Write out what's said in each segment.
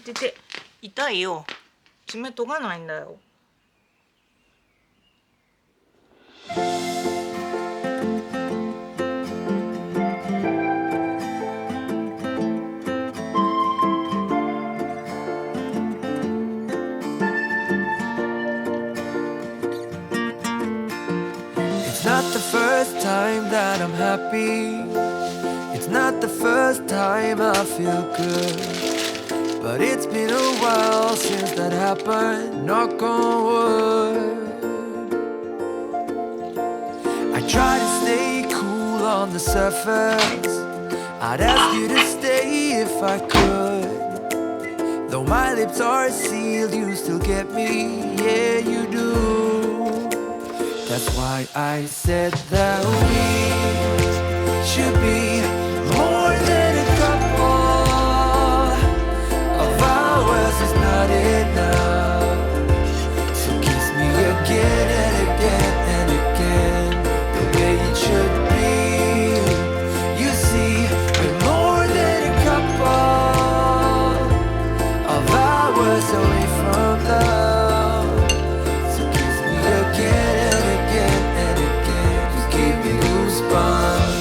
ててて、痛いよ。爪研がないんだよ。It's not the first time that I'm happy. It's not the first time I feel good. But it's been a while since that happened, knock on wood. I try to stay cool on the surface. I'd ask you to stay if I could. Though my lips are sealed, you still get me, yeah you do. That's why I said that we should be more than a couple. Of hours is not enough. So kiss me again and again and again, the way it should be. You see, we're more than a couple of hours away from love. So kiss me again and again and again, just give me goosebumps.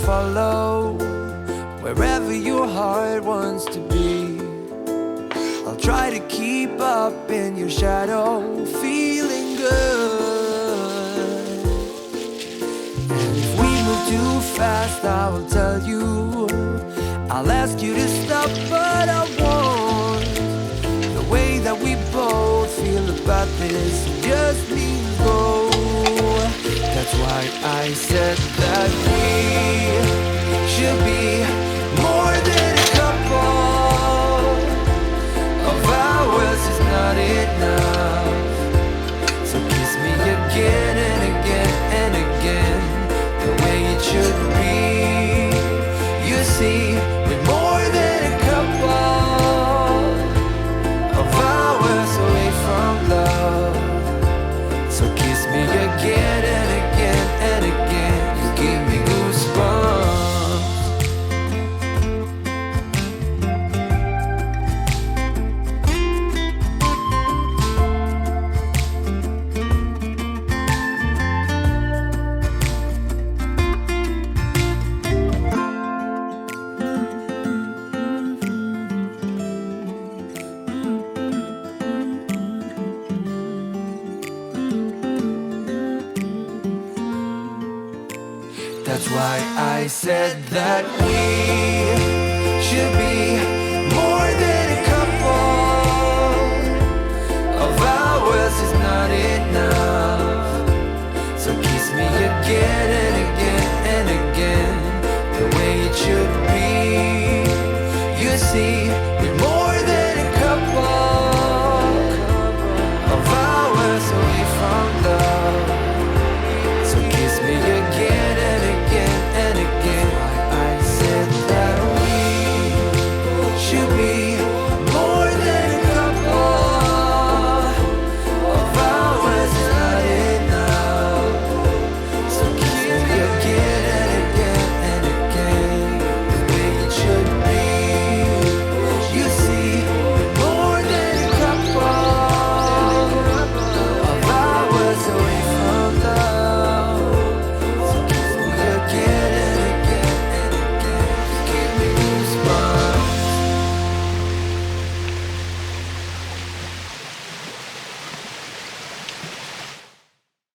Follow wherever your heart wants to be. I'll try to keep up in your shadow, feeling good. And if we move too fast, I will tell you. I'll ask you to stop, but I won't. The way that we both feel about this just means go. That's why I said that we should be more than a couple of hours is not enough. So kiss me again and again and again, the way it should be. You see, we're more than a couple of hours away from love. So kiss me again and again and again, you give me goosebumps. That's why I said that we should be